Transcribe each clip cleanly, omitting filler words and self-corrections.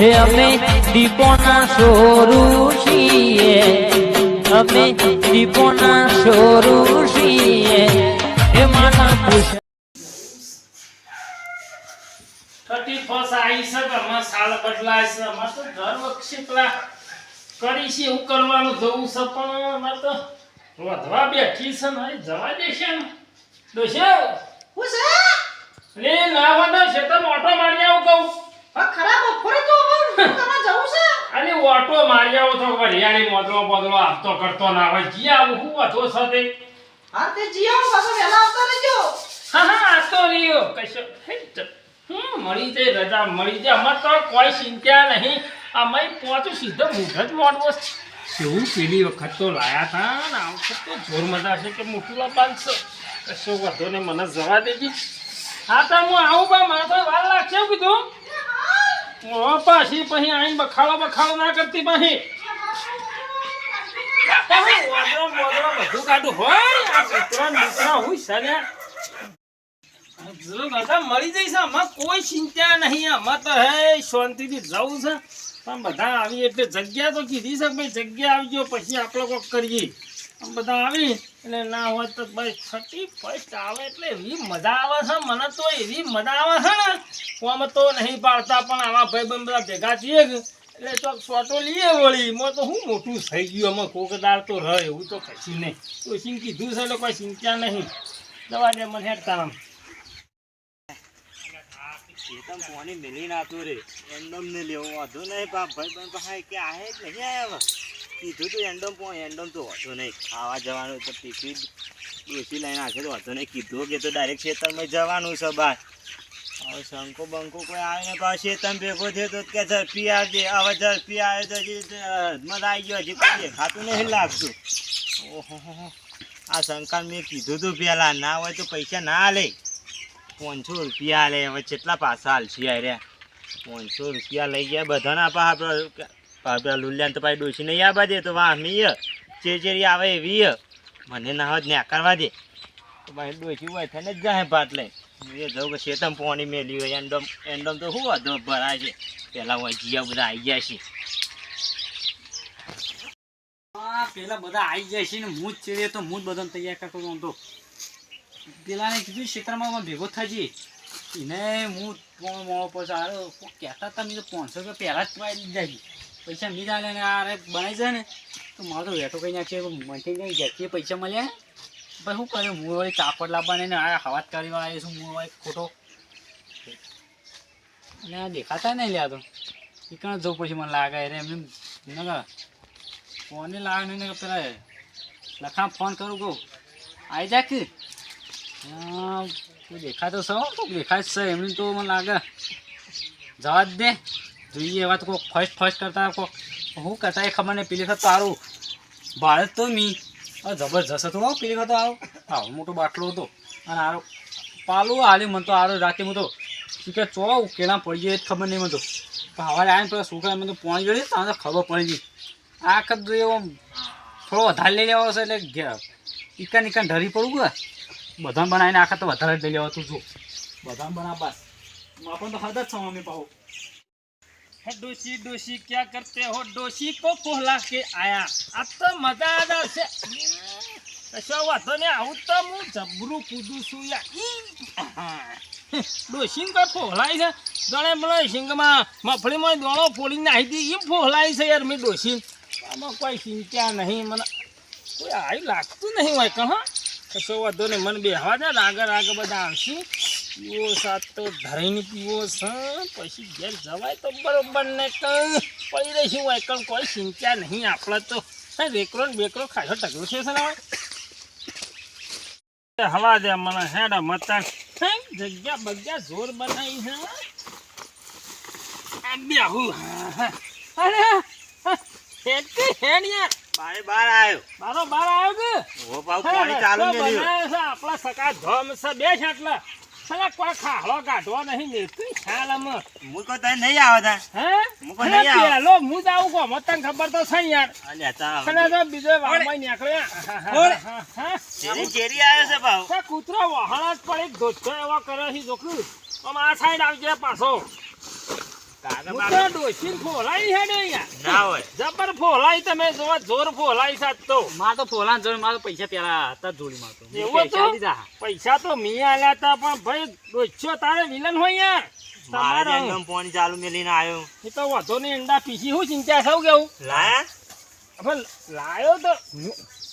હે અમે દીપોના સોરું છીએ, અમે દીપોના સોરું છીએ. હે માના પૂછ 31 આવી છે ઘરમાં સાલ બદલાય છે. અમારે તો દર વખતે પેલા કરી છે એવું કરવાનું જવું છે પણ અમારે તો વધવા બેઠી છે ને જવા દેશે ને દોશો લે ના વાંધો છે તો ઓટો મારી આવું કહું. ખરાબ બપોરે તો તમે જવું છે અરે ઓટો મારી આવો તો હરિયાળી મોદરો બોદરો આપતો કરતો ના હોય જી આવું હું વધો સાથે. હા તે જીઓ પાછો વેલા આવતા રહેજો. હા હા આ તો રહ્યો કશો મળી જાય રજા મળી જાય. અમારે તો કોઈ ચિંતા નહીં. અમે પહોંચું સીધો મૂઠ જ મોડવો કેવું પેલી વખત તો લાયા હતા ને આ વખત તો જોર મજા છે કે મોટું બાંધશો કશો વધો ને મને જવા દેજે. હા તો હું આવું બા મારે તો વાર લાગશે એવું કીધું. પાછી પછી આઈને બખાડો ના કરતી પાછી બધું કાઢું હોય આ કૂતરા હું સર્યા મળી જઈશ. આમાં કોઈ ચિંતા નહીં. આમાં તો હે શાંતિથી જવું છે પણ બધા આવી એટલે જગ્યા તો કીધી છે ભાઈ જગ્યા આવી ગયો પછી આપણે કોક કરીએ. આમ બધા આવી એટલે ના હોય તો ભાઈ 31 આવે એટલે એવી મજા આવે છે. મને તો એવી મજા આવે છે ને આમાં તો નહીં પાડતા પણ આવા ભાઈબંધ બધા ભેગા થઈએ એટલે ચોક સોટો લઈએ વળી એમાં તો હું મોટું થઈ ગયું. આમાં કોકદાર તો રહે એવું તો કશું નહીં. કોઈ કીધું છે એટલે કોઈ ચિંતા નહીં. દવા દે મને હેડ તારામ એકદમ પાણી મેલી નાખ્યું રે એન્ડમ ને લેવું વાંધો નહીં. ભાઈ બન ભાઈ કે આ જ નહીં આવ્યા કીધું તું એન્ડમ તો વાંધો નહીં. ખાવા જવાનું તો ટિફિન ડોસી લઈને આખે તો વાંધો નહીં. કીધું કે તો ડાયરેક્ટ ખેતરમાં જવાનું છે બહાર. હવે શંકો બંકો કોઈ આવે ને પાછું ખેતર ભેગો થયો તો કે ઝડપી આવજે. હવે ઝડપી આવે તો હજી મજા આવી ગયો. હજી કોઈ દેખાતું નહીં લાગતું. ઓહો આ શંકા મેં કીધું તું પહેલાં ના હોય તો પૈસા ના લે. 500 રૂપિયા લે. હવે કેટલા પાછા હાલશી રહ્યા. 500 રૂપિયા લઈ ગયા બધાના પેલા લુલિયાને તો પાછી ડોસી નહીં આવવા દે તો વાહમી ચેચેરી આવે એવી મને ના હોય ન્યા કરવા દે તો ભાઈ ડોસી હોય થઈને જ જાય ભાત લઈ. એ જવું કે શેતમ પાણી મેલી હોય એન્ડમ તો શું વધો ભરાય છે. પેલા હોય જીયા બધા આવી ગયા છે. પેલા બધા આવી જાય છે ને હું જ ચેડે તો હું જ બધાને તૈયાર કરતો હતો. પેલાને કીધું ક્ષેત્રમાં ભેગો થજે એને હું મોડો પછી અરે કહેતા હતા મેં તો 500 રૂપિયા પહેલાં જ પાડી દીધા છે. પૈસા નહીં ચાલે ને આ બનાવી જાય ને તો મારો તો વેઠો કંઈ નાખીએ મંથી નહીં જાય પૈસા મળ્યા ભાઈ શું કર્યું. હું વળી કાપડ લાવવાને ને આ હવાત કાઢીમાં આવી છું. હું ખોટો અને આ દેખાતા નહીં લ્યા તો એ જવું પછી મને લાગે એટલે એમને ફોને લાવે ને પેલા લખા ફોન કરું કહું આવી જા કે કોઈ દેખાય તો સૌ કોઈક દેખાય છે એમની તો મને લાગે જવા જ દે જોઈએ. એવા તો કોઈક ફર્સ્ટ કરતા કોઈક શું કરતા એ ખબર નહીં. પેલી વખત તો સારું ભાડે તો મી જબરજસ્ત હતું. પેલી વખત તો આવો મોટો બાટલો હતો અને આરો પાલું હાલ્યું મને તો આરો રાતે હું તો શું કે ચો ઉકેલા પડી જાય ખબર નહીં મને તો. સવારે આવીને પેલા છોકરા મને તો પાણી ગળી તો ખબર પડી ગઈ. આ કદ એવો થોડો વધારે લઈ લેવો છે એટલે ઇકાન ઢરી પડું કે બધાને બનાવીને આખા તો વધારે જ લઈ લેવા તું જો બધાને બના બસ આપણને તો હદ જ છો મમ્મી પાહો. डोसी डोसी क्या करते हो डोसी को कोहला के आया. अब तो मजा आ जाશે. કશો વાંધો ને આવું તો હું જબરું કૂદું છું યાર. ડોસીને કોઈ ફોહલાય છે ગણે મને સિંગમાં મફળીમાં દોણો ફોડી નાખી દી એમ ફોહલાય છે યાર. મેં ડોસી આમાં કોઈ ચિંતા નહીં. મને કોઈ આવી લાગતું નહીં હોય કહો. કશો વાંધો નહીં મને બેહવા દે આગળ બધા આવશે. પીવો સાત તો ધરાઈને પીવો છે પછી ઘેર જવાય તો બરોબર ને પડી રહીશું હોય પણ કોઈ ચિંતા નહીં. આપણે તો વેકરો ને બેકરો ખાસો ટકલો છે ને હવા દે મને હેડા મતા જગ્યા બગ્યા જોર બનાવી છે. અરે બહાર આવ્યો મારો બાર આવ્યો કે પાણી ચાલુ આપણા સકા ધોમ છે બે છે એટલે કોઈ ખાડો કાઢવો નહીં મેળતું ખ્યાલ અમે હું કોઈ તને નહીં આવે પેલો હું જ આવું કહો તને ખબર તો છે યાર. તો બીજો નીકળ્યો કૂતરો વહાણા જ પડે ધોતો એવો કરે છે છોકરું આમ આ સાઈડ આવજે પાછો. હું તો ડોશીને ફોલાઈ હેડે યાર. ના હોય જબર ફોલાઈ તમે જોવા જોર ફોલાઈ સાત તો. માર તો ફોલાન જોડે માર તો પૈસા પેલા હતા જ જોડી મારતો એવું હતું? પૈસા તો મી આલ્યા તા પણ ભાઈ ડોસ્યો તારે વિલન હોય યાર. મારે તમારે એમનેમ પાણી ચાલુ મેલીને આવ્યો એ તો વધો ને અંડા પીસી હું ચિંતા થયું કેવું લાયા હવે લાયો તો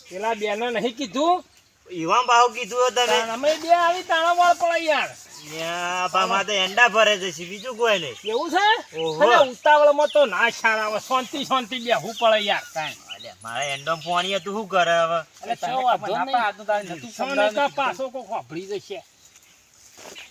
પેલા બેને નહીં કીધું ઈવામ ભાવ કીધું હો તમે અમે બે આવી તાણા વાળ પડે યાર. યા બામાં તો એંડા ભરે છે બીજું કોઈ નહીં એવું છે? ઓહો. અને ઉતાવળમાં તો ના શાળ આવે શાંતિ શાંતિ બેહવું પડે યાર કાંઈ. અલ્યા, મારે એંડમ પાણી હતું શું કરે હવે એટલે શું વાંધો નહીં. સોને તો પાછો કોક વાપરી જશે.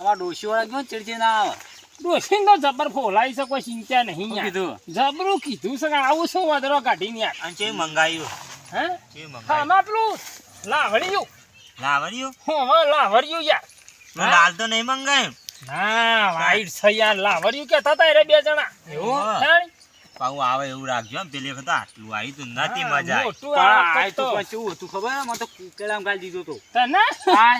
અમાર ડોશી વાળા કેમ ચીડચીડ ના આવે ડોશીને તો જબર ફોલાઈ છે કોઈ ચિંતા નહીં શું યાર. કીધું જબરું કીધું છે કે આવું શું વાદળો કાઢીને યાર. અને છે મંગાયું હે છે હા મંગાયું આમાં પેલું લાવડિયું લાવર્યું હવે લાવડિયું યાર. મેં લાલ તો નહીં મંગાયું ના વાઈટ છે યાર લાવડિયું કેતા હતા એ બે જણા. એવું? તાણી. પાછું આવે એવું રાખજો એમ પેલી વખત આટલું આવ્યું તું નથી મજા આવી મોટું પણ આ આ તો તો. પછી હતું ખબર મને તો કુકેલામ ગાલી દીધો તો તને હા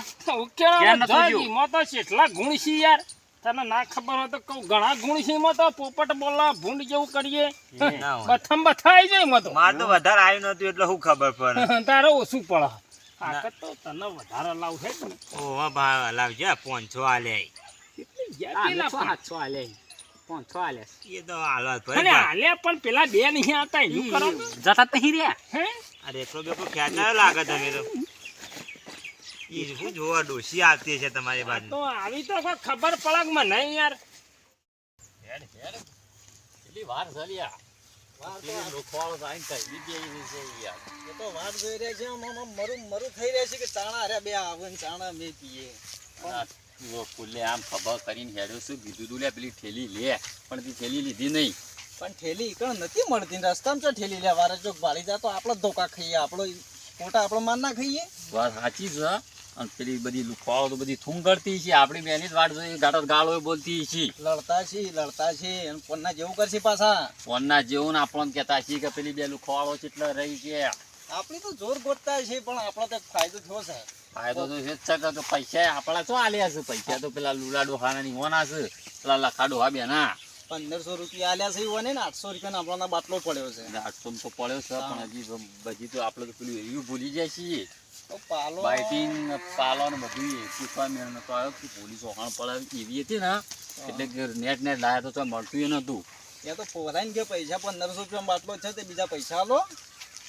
ઉકેલામાં ધ્યાન નતું જોઈ ગયું. એમાં તો કેટલા ગુણ છે યાર. તને ના ખબર હોય તો કહું ઘણા ગુણ છે એમાં તો પોપટ બોલા ભૂંડ જેવું કરીએ ના હોય. બથમ બથાઈ જાય એમાં તો. મારે તો વધારે આવ્યું નતું એટલે શું ખબર પડે તારે ઓછું પડે. તાકાત તો તને વધારે લાવ છે જ ને. ઓહો ભાવ લાવજો 500 આલે કેટલી ગયા પેલા પણ. 700 આલે 500 આલે એ તો હાલત અને ભાઈ હાલે પણ પેલા બે નહીં આવતા એનું કરો ને. જતા જ નહીં રહ્યા હે અરે એકલો બેકો ખેંચાયો લાગે તમે તો ઈ શું જોવા ડોશી આવતી છે તમારી બાજુ તો આવી તો કોઈ ખબર પડે કે મને નહીં યાર. કેટલી વાર ચાલ્યા લોખવાળો જાય કઈ યાર એ તો વાત જોઈ રહ્યા છે આમ મરું થઈ રહ્યા છે કે ચાણા હારે બે આવે ને ચાણા મેં પીએ. ફૂલે આમ ખબર કરીને હેડ્યો શું કીધું તું લે પેલી ઠેલી લે પણ તે ઠેલી લીધી નહીં પણ ઠેલી કણ નથી મળતી રસ્તામાં ચો ઠેલી લે વારે ચોક ભાળી જા તો આપણો જ ધોકા ખાઈએ આપણો મોટા આપણો માર ના ખાઈએ. વાત સાચી છે અને પેલી બધી લુખવાળો તો બધી થૂંગ કરતી છે આપણી બેની જ વાટ જોઈ ગાળો બોલતી છે લડતા છે અને કોણના જેવું કરશે પાછા. ફોનના જેવું ને આપણને કહેતા છીએ કે પેલી બે લુખવાળો કેટલા રહી છે આપણી તો જોર ગોતતા છે પણ આપણો તો ફાયદો થયો છે. ફાયદો તો છે જ છે તો પૈસા આપણા શું આલ્યા છે પૈસા તો પેલા લુલા ડોહાના હોના છે પેલા લખા ડોહા બેના 1500 રૂપિયા આલ્યા છે એવું ને 800 રૂપિયાનો આપણો બાટલો પડ્યો છે. 800 તો પડ્યો છે પણ હજી બધી તો આપણે તો પેલું એવું ભૂલી જાય છીએ તો પાલો બાઇટિંગ પાલો ને બધું શીખવા મેળનો તો આવ્યો કે પોલીસ ઓખાણ પડાવી એવી હતી ને એટલે કે નેટ લાયા તો મળતું એ નતું ત્યાં તો પોલાઈને કે પૈસા 1500 રૂપિયા બાટલો છે તે બીજા પૈસા આલો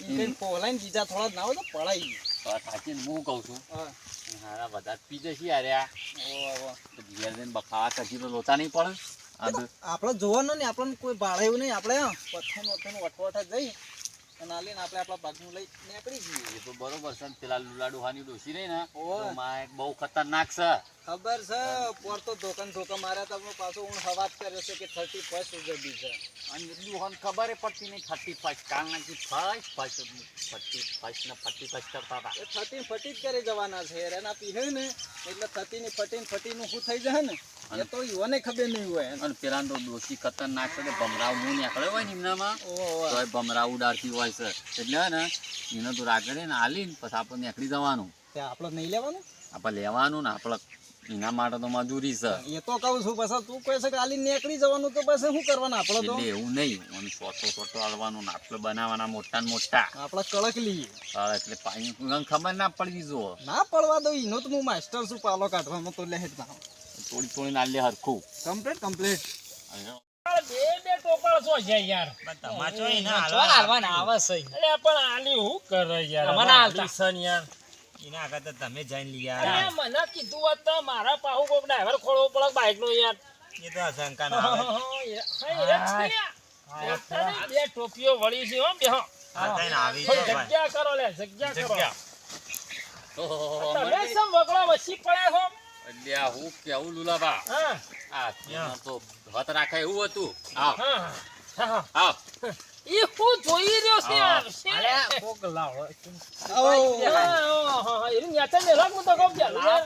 ઈ પોલાઈને બીજા થોડા ના હોય તો પડાઈ ગયું. સાચીને હું કહું છું હા હારા બધા પી જશે યાર આ ઘેર જઈને બખાવા કશી તો લોચા નહીં પડે આ તો આપણે જોવાનું ને આપણને કોઈ ભાડે એવું નહીં આપણે પથ્થર વઠવાઠા જઈ અને આલીને આપણે આપણા ભાગનું લઈ નીકળી જઈએ. એ તો બરોબર છે ને પેલા લુલા ડોહાની ડોસી રહી ને ઓવે. તો માં બહુ ખતરનાક છે ખબર છે પોર તો ધોકા માર્યા તા પાછો હું હવાત કર્યો છે કે 31st ઉજવણી છે. અને ડોહાને ખબર પડતી નહીં 31 કારણ કે ફર્સ્ટ કરતા હતા એ 30 ફટી જ કરે જવાના છે યાર. એના પીહે ને એટલે 30 ની ફટીનું શું થઈ જાય ને એ તો યુવાને ખબર નહીં હોય. અને પેલા તો ડોસી ખતરનાક છે ભમરાવ મું નીકળે હોય ને એમનામાં ઓહો. તો ભમરાવ ઉડાડતી હોય છે એટલે હે ને એને તો રાગડે ને હાલીને પછી આપણે નીકળી જવાનું તે આપણે નહીં લેવાનું આપણે લેવાનું ને આપણે એના માટે તો મજૂરી છે એ તો કહું છું પછી તું કહે છે કે આલી નીકળી જવાનું તો પછી શું કરવાનું આપણે તો એટલે એવું નહીં અને છોટો હાલવાનું ને આપણે બનાવવાના મોટા ને મોટા આપણે કડક લઈએ એટલે પાણી ખબર ના પડવી જો ના પડવા દો ઈનો તો હું માસ્ટર છું પાલો કાઢવામાં તો લે જ ના થોડી નાલે હરખું કમ્પ્લીટ બે ટોપળ છો છે યાર. પણ તમારે તો એને આવે છે અરે પણ આલી હું કરે યાર. મને હાલતા. આલી સન યાર. એના આગળ તો તમે જઈને લઈ અરે આવ્યા મને કીધું હોત તો મારા પાહુ કોક ડ્રાઈવર ખોલવો પડે બાઈક નો યાર. એ તો શંકા ના આવે બે ટોપીઓ વળી છે હો બે હો. આ થઈને આવી થોડી જાઓ ભાઈ. જગ્યા કરો લે જગ્યા કરો. જગ્યા. તમે સમ વગડા વસી પડ્યા છો. એટલે આ હું કેવું લુલાબા હા આ તેમાં તો હત રાખે એવું હતું આવ હા હા. આવ ઈ હું જોઈ રહ્યો છે યાર. અરે, કોક લાવો. આવો હા એનું યાતન ને લાગુ તો કોક યાર.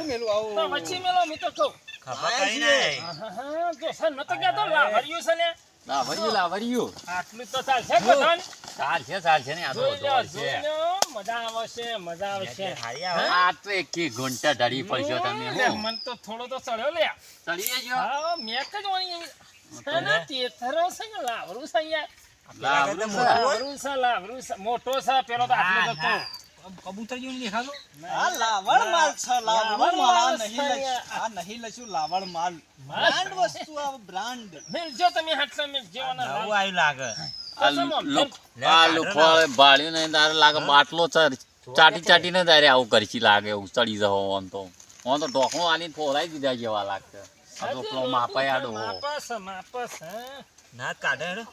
મેલું આવો તો વચ્ચે મેલો મી તો કહું. ખબર કઈ નહીં હા જો સર નતો કહેતો લાવર્યું છે ને. લાવર્યું આટલું તો ચાલશે બધાને. ચાલશે ને આ તો જોઈ લો દોડ જોઈ છે લો મજા આવશે મજા આવશે. હારી આવે આ તો એક ઘંટા ઢળી પડશો તમે લે, હું મન તો થોડો તો ચડ્યો લે. ચડીએ જો હા મેં જ ઓણી એના તેથરો છે કે લાવરું છે યાર લાગે તો મોટું હોય. લાવરું છે મોટો છે પેલો તો આટલો તો કબૂતર જેવું દેખાતો આ લાવડ માલ છે, લાવડ માલ. આ માલ નહીં છે લઈશું. યાર. આ નહીં લઈશું લાવડ માલ. બ્રાન્ડ વસ્તુ આ બ્રાન્ડ. મિલજો તમે હાટલા મિલજો નવું આવ્યું લાગે. આ લુખો ભાળ્યું નહીં તારે લાગે બાટલો ચાટી ચાટીને તારે આવું કરશી લાગે એવું ચડી જવો આમ તો ઢોકણું આની ફોરાઈ દીધા જેવા લાગશે આ તો પેલો માપાય આડો માપસ ના કાઢે હેડો.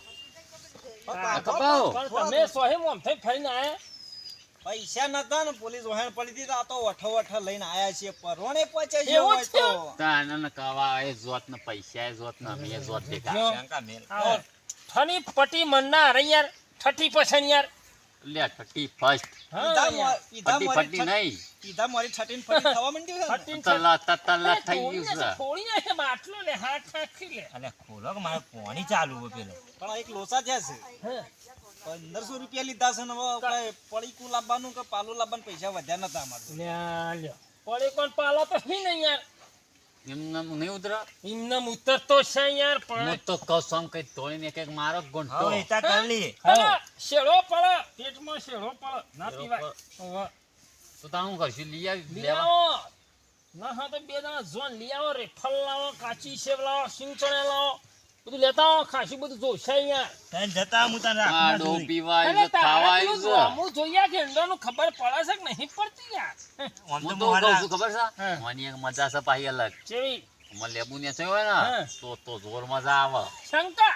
કપાવો પણ તમે સોહે મોમ થઈ ફરીને આયા પૈસા નતા ને પોલીસ વહેણ પડી હતી તો આ તો વઠો વઠો લઈને આયા છીએ પરવણે પહોંચે છે એવું હોય છે? તો તાને કવા એ જોત ને પૈસા એ જોત ને અમે જોત દેખા શંકા મેલ. આવો. ઠની પટી મનના અરે યાર ઠઠી પસંદ યાર લે 31 હા યાર. ફટી ફટી નહીં કીધા મારી છટીને ફટી થવા માંડ્યું છે ને. ઠઠી છે. તલા થઈ ગયું છે થોડી ના છે બાટલો લે હાથ નાખી લે અલે ખોલો કે મારે પાણી ચાલુ હોય પેલો. પણ આ એક લોસા થયા છે. હા. 1500 રૂપિયા લીધા છે ને હવે આપણે પડીકું લાવવાનું કે પાલું લાવવાનું પૈસા વધ્યા નતા અમારે. લ્યા લ્યો પડી કોણ પાલા તો નહીં ને યાર એમને નહીં ઉતરા એમને ઉતરતો છે યાર પણ હું તો કસમ કઈ તોડીને એક મારો ગુંટો હવે એતા કરી લઈએ. હા શેડો પડે પેટમાં શેડો પડે ના પીવાય હવે તો તારું કરશું લઈ આવી લઈ લેવા આવો ના હા તો બે જણા જોન લઈ આવો રેફલ લાવો કાચી સેવ લાવો સિંગ ચણે લાવો બધું લેતા આવો ખાસી બધું જોશે યાર તને જતા હું તને આ રાખું ડો નથી. પીવા અરે આવ્યું છે, ખાવા તારા આવ્યું પેલું છે હું જોઈએ કે એંડાનું ખબર પડે છે કે નહીં પડતી યાર આમ તો હું તો મારા- કહું છું ખબર છે હા. મને એક મજા છે પાછી અલગ જેવી મને લેબુ ને હોય હા. ને તો જોર મજા આવે શંકા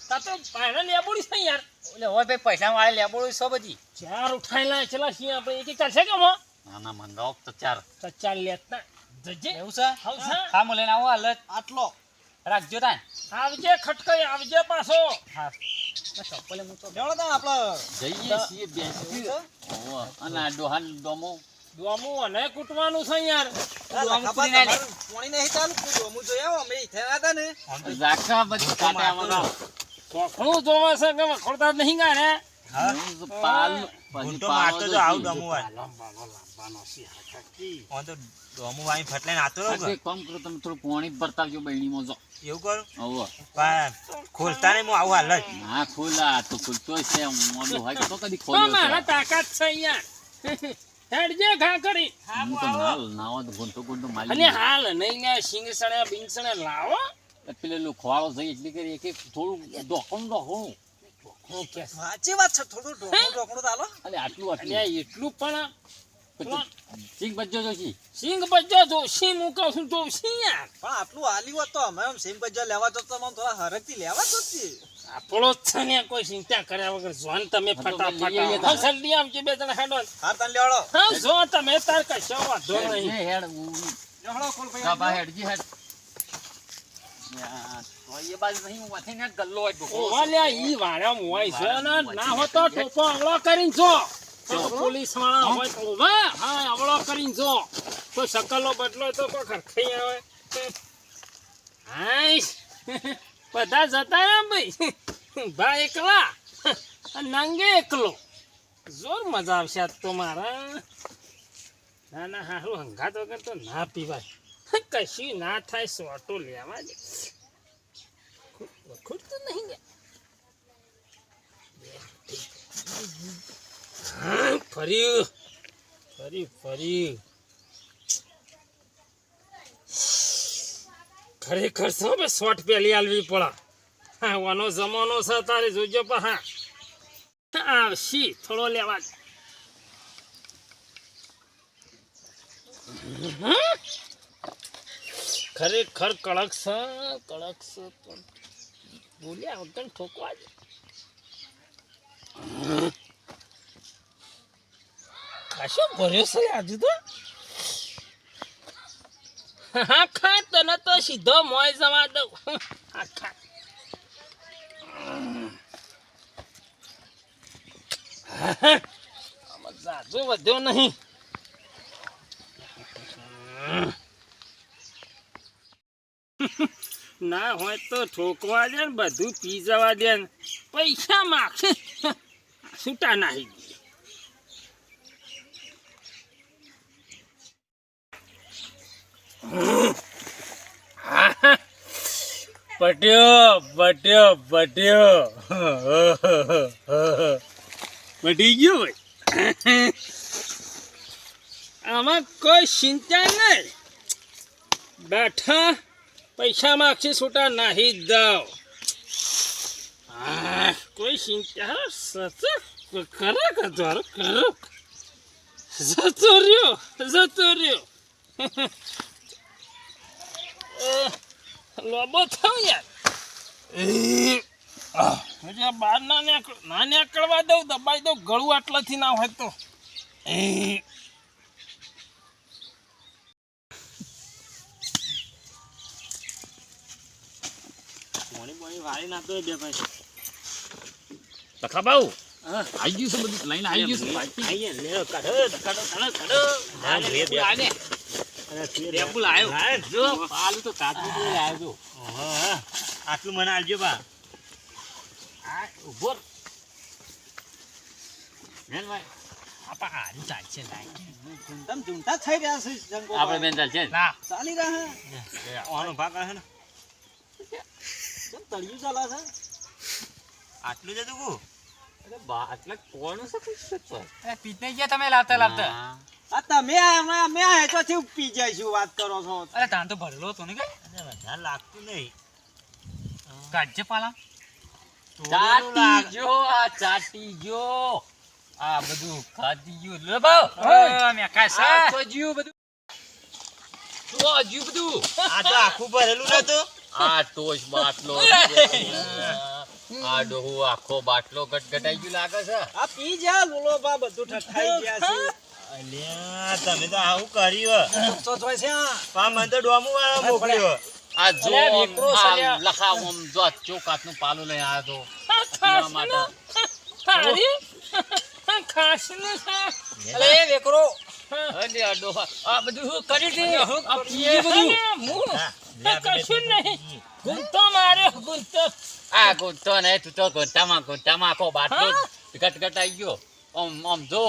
તા તો પાયણે લેબોડી છે યાર એટલે હોય ભાઈ પૈસા વાળે લેબોડું છો બધી ચાર ઉઠાયેલા ચલા છીએ આપણે એક એક ચાલશે કે મો નાના મંગાવો તો ચાર તો ચાલ લેતા જજે એવું છે આવશે હા હું લઈને આવું હાલ જ. આટલો રાખજો તાન આવજે ખટકાઈ આવજે પાછો હા ચપ્પલે હું તો લેવડો તાણ આપણે જઈએ છીએ બેસી ઓવા અને આ ડોહાન ડોમો દોમું અને કૂટવાનું છે યાર ખબર તમારું પોણી નહીં ચાલુ કીધું હું જોયા અમે ઈથેના હતા ને રાખા બધી કાટે આવવાનો કોખણું જોવા છે કે વખોડતા જ નહીં ગાને હા? પાલ ઊંટો પછી મારતો પાલો તો આવું તો ડમું હોય. આમ તો ડોમું વાળી ફટલાઈને આતો રહો કે? કામ કરો તમે થોડું પાણી બરતાવજો બહેણીમાં જો એવું કરું હવે પણ ખોલતા નહીં હું આવું હાલ જ. ના ખોલા તો ખુલતો છે મોડો હોય તો કદી તો ખોલ્યો મારા છે તાકાત છે યાર હેડજે ઘા કરી હું તો નાલ નાવા તો ગુંટો ગુંટો અને માલી હાલ નહીં લે સિંગ સણે બિંગ સણે લાવો પેલે ખોવાળો જઈ એટલી કરી એક થોડું ડોકણું હું કે સાચી વાત છે થોડું ઢોકણું ઢોકણું ચાલો અને આટલું અલ્યા આટલું એટલું પણ સિંગ બચ્ચો જોશી સિંગ બચ્ચો જોશી હું કહું છું જોશી યાર પણ આટલું હાલી હોત તો અમે આમ સેમ બજાર લેવા જતો તો આમ થોડા હરકથી લેવા જતી આપણો જ છે ને કોઈ ચિંતા કર્યા વગર જોન તમે હા તો ફટાફટ લઈએ આવો. તારે. હા, જલ્દી આવજો બે જણા હેડો હાર તાન લેવડો હા જો તમે તાર કશો વાંધો નહીં હેડ લેવડો કોલ કા બા હેડજી હેડ તો એ બાજુ નહીં વાથી ને ગલ્લો હોય ડોકો ઓવાલ્યા ઈ વાળા મોય છે ને ના હો તો ટોપો અવળો કરીને જો પોલીસ વાળા હોય તો ઉભા હા અવળો કરીને જો કોઈ શકલો બદલો તો કોઈ ખરખાઈ આવે હાય બધા જતા રહ્યા ભાઈ ભા એકલા અને નંગે એકલો જોર મજા આવશે આજ તો મારા ના ના હારું હંગાત વગર તો ના પીવાય કશું ના થાય સોટો લેવા દે ખૂટતું નહીં ને ફર્યું ફરી ખરેખર છો બે શોટ પેલી આલવી પડા હા વાનો જમાનો છે તારે જોજો પણ હા આવશી થોડો લેવા દે. ખરેખર કડક છે પણ બોલ્યા વગર ઠોકવા દે ખાસો ભર્યો છે આજુ તો હા ખા તને તો સીધો મોય જવા દઉં હા ખા આમાં જાજો વધ્યો નહીં ના હોય તો ઠોકવા દે ને બધું પી જવા દે ને પૈસા માગશે છૂટા નાહી દે પટ્યો પટી ગયો ભાઈ. આમાં કોઈ ચિંતા નહીં. બેઠા પૈસા માગશે છૂટા નાહી જાઓ. કોઈ ચિંતા ખરા કચોરો કરો. જતો રહ્યો. લોબો થાવ યાર. હજી બહાર ના નીકળવા દઉં, દબાઈ દઉં, ગળું આટલાથી ના હોય તો. પોણી વાળી નાખતો બે ભાઈ. લખા બાઉ આવી ગયું છે બધું લઈને આવી ગયું છે બાકી. આઈએ લેરો કાઢો. હા, બે રેમ્બુલ આવ્યો. જો પાલું તો કાચું જોઈ આવ્યો જો. હા, આટલું મને આલજો બા. આ ઉભો રહો. મેનભાઈ આપા હારું ચાલશે લાઈ. તમે ઝૂમતા થઈ રહ્યા છે જંગો આપણે બેન ચાલશે ને? ના ચાલી રહ્યા ઓનો ભાગ હે ને કેમ તળિયું ચાલે છે આટલું જ હતું કુ. અરે બા એટલે કોનું છે કઈ અરે પીને ગયા તમે લાવતા આ તમે અમે હેચોથી પી જઈશું વાત કરો છો અરે તાન તો ભરેલો હતો ને કઈ અરે વધારે લાગતું નહીં. કાઢજે પાલા. ચાટી જો આ ચાટી જો આ બધું ખાધી ગયું લે બાઉ. મે કાય આ સા તો જ્યું બધું બધું આ તો આખું ભરેલું નતું. આ ટોચ બાટલો આ ડોહુ આખો બાટલો ગટગટાઈ ગયું લાગે છે. આ પી જા લોલો બા બધું ઠઠાઈ ગયા છે અલ્યા તમે તો આવું કર્યું. તો જોઈ છે આ પા મને તો ડોમુ વાળો મોકલ્યો. આ જો અલ્યા, વિક્રો આ સલ્યા. લખાવ આમ જો આ ચોકાતનું પાલું લઈને આવ્યો તો પીવા માટે. અરે એ વેકરો અરે આ ડોહા આ બધું શું કરી દે આ પીએ અરે બધું. હું કશું નહીં. ગુંતો માર્યો ગુંતો. આ ગોતો ને તું તો ગોટામાં આખો બાટલો ગટગટાઈ ગયો. આમ જો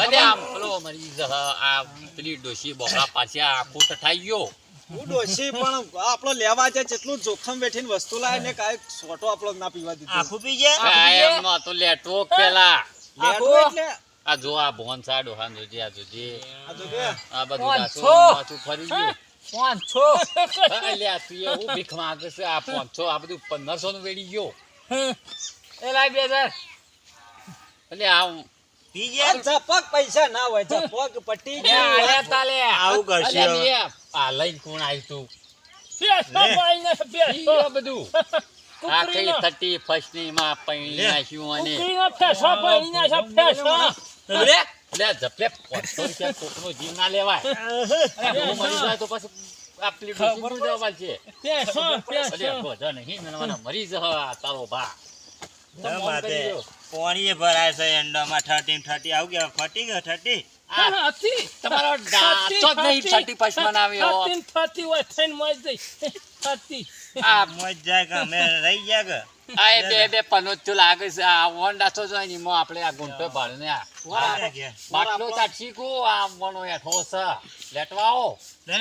અરે આમ પેલો મરી જહ આ પેલી ડોશી બોકડા પાછી આખું ઠઠાઈ ગયો. હું ડોશી પણ આપણો લેવા છે જેટલું જોખમ બેઠીને વસ્તુ લાવે ને કાંઈ સોટો આપણો ના પીવા દીધો આખું પી ગયા. કાયમ નો તો લેટવો પેલા લેટો એટલે આ જો આ ભોન સા ડોહાન જોજે આ જોજે આ તો કે આ બધું પાંચસો. પાછું ફરી ગયું. 500 અલ્યા તું એવું ભીખ માંગે છે આ 500 આ બધું 1500 નું વેડી ગયો. એ લાઈ 2000 એટલે આ પી આ ગયા. ઝપક પૈસા ના હોય ઝપક પટ્ટી લે ગયું. આલે તાલે આવું કરશે અલ્યા હવે. બે આ લઈને કોણ આવ્યું તું પેસો પાઈને પેસો. આ બધું આ કઈ 31st ની માં પૈણી નાખ્યું અને કુકરીનો પેસો પાઈને છે પેસો. લે જપલે 500 રૂપિયા કોકનો જીવ ના લેવાય. અરે બહુ મરી જાય તો પછી આ પેલી ડોશી શું જવાબ છે? પેસો પેસો. અલ્યા બધા નહીં મેળવાના મરી જવા તારો ભા. તો મોન માતે કરી દો. પોણીએ ભરાય છે એન્ડોમાં 30 આવું ગયા ફટી ગયો 30. આ હતી. તમારો ડાચો જ નહીં 31st મનાવ્યો. થતી હોય થઈને મોજ જઈ. થતી. આ મોજ જાય કે અમે રહી ગયા કે. આ એ બે પનોતું લાગે છે આ વોંડા તો જોઈ ની મો આપણે આ ગુંટો ભાળને આ વાહ ગયા. બાટલો ચાટી કો આ વણો હેઠો છે લેટવાઓ લે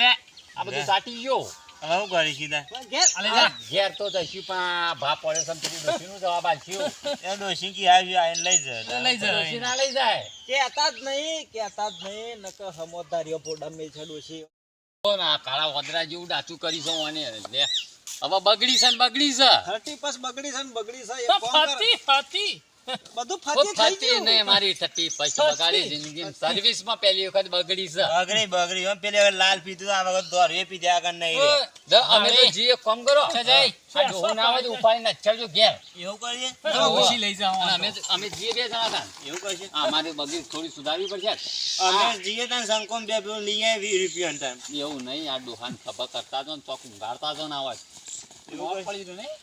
આ બધું ચાટી ગયો. આવું કરી સીધા. આલે જા ઘેર તો જઈશું પણ આ ભા પડે છે પેલી ડોશીનું જવાબ આલ્યું. એ ડોશી કી આવ્યું આઈને લઈ જાય. લઈ જા ડોશી ના લઈ જાય. કહેતા જ નહીં નકર સમજદારીઓ પોડા મેં છે ડોશી તો ના કાળા વદરા જેવું ડાચું કરી છે ઓને લે હવે બગડી છે ને બગડી છે 30 બગડી છે ને બગડી છે તો એક કામ કર ફતી ફતી. બધું તો ફતી થઈ થતી ને ગયું મારી 31st બગાડી જિંદગી સર્વિસ માં પહેલી વખત બગડી છે. બગડી એમ પેલી વખત લાલ પીધું આ વખત દોરવે પીધા આગળ નહીં રે. અમે તો જે કામ કરો જય. આ ડોહો ના હોય તો ઉપાડી નચરજો ઘેર. એવું કરીએ. ઓછી લઈ જાઓ અને અમે જે બે જણા હતા ને, એવું કરશે. અમારી બગીચ થોડી સુધારવી પડશે. અમે જઈએ ત્યાં સંકોમ બે પેલું લઈ આવીએ 20 રૂપિયા ટાઈમ. એવું નહીં આ ડોહાન ખબર કરતા જો ને ચોક ઊંઘાડતા જો ના હોય એવું મોં કરશે. પડી રહ્યું નહીં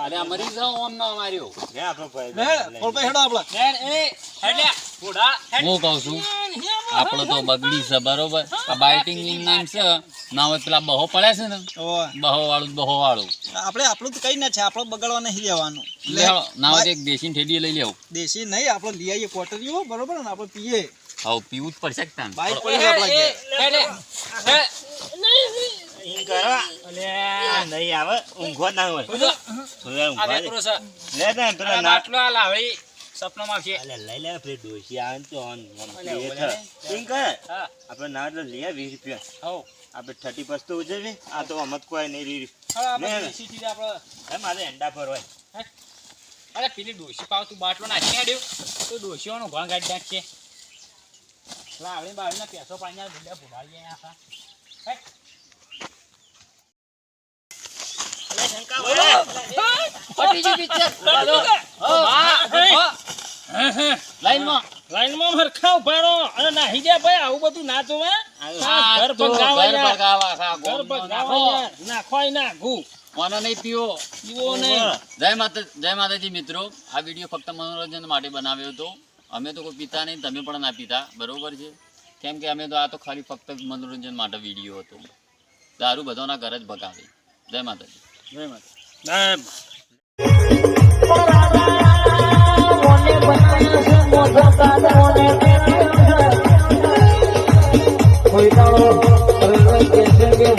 અને આ મરી જાવ આમ ના માર્યો. લે આપણો ભાઈ હે ઓળપા હેડો આપલા હેડ્યા ફોડા હું કહું છું આપણો તો બગડી છે બરોબર આ બાઇટિંગ નામ છે ના હોય પેલા બહો પડે છે ને ઓય બહો વાળું આપણે આપણું તો કઈ ના છે આપણો બગાડવા નહીં લેવાનું લેવો ના હોય તો એક દેશી ઠેડી લઈ લેવું. દેશી નહીં આપણે લઈ આવીએ કોટરીઓ બરોબર ને આપણે પીએ હવે પીવું જ પડશે કે તાન. બાઈક પડી છે આપણા ઘેર. હેડ્યા ઈન કરવા અલ્યા નહીં આવે ઊંઘો ના હોય થોડા આ ઊંઘવા દે. વેકરો છે લે ને પેલા આ ના બાટલો આ લાવડી સપનામાં આવશે અલ્યા લઈ લે પેલી ડોશી આવે ને તો ઓન અલ્યા, લે ઓલા છે. એમ કહે હા આપણે ના એટલે લઈએ 20 રૂપિયા હો આપણે 30 તો ઉજવી આ તો અમત કોઈ નહીં રીરી હા આપણે લે. દેશી ચીજ આપણે હે મારે એંડા પર હોય અરે પેલી ડોશી પાવ તું બાટલો નાખી હેડ્યો તો ડોશીઓનો ઘણ કાઢી નાખશે લાવડી બાવડીના પેસો પાણી ભૂલ્યા ભૂલાવી ગયા હતા અલ્યા શંકા હોય પટી ગયું પિક્ચર લાઈનમાં લાઈનમાં હરખા ઉભા રહો અને નાહી જાય ભાઈ આવું બધું ના જોવે ઘર ભગાવા યાર. ઘર ભગાવા યાર. નાખવાય નાખું ઓનો નહીં પીવો પીવો નહીં. જય માતાજી મિત્રો, આ વિડીયો ફક્ત મનોરંજન માટે બનાવ્યો હતો. અમે તો કોઈ પીતા નહીં, તમે પણ ના પીતા, બરોબર છે? કેમ કે અમે તો આ તો ખાલી ફક્ત મનોરંજન માટે વિડીયો હતો. દારૂ બધાના ઘર જ ભગાવે. જય માતાજી. જય માતા મોને બનાવ્યા છે મોઢા કાઢ મોને પહેરાવ્યા છે કોઈ દાડો રડવા કે છે કે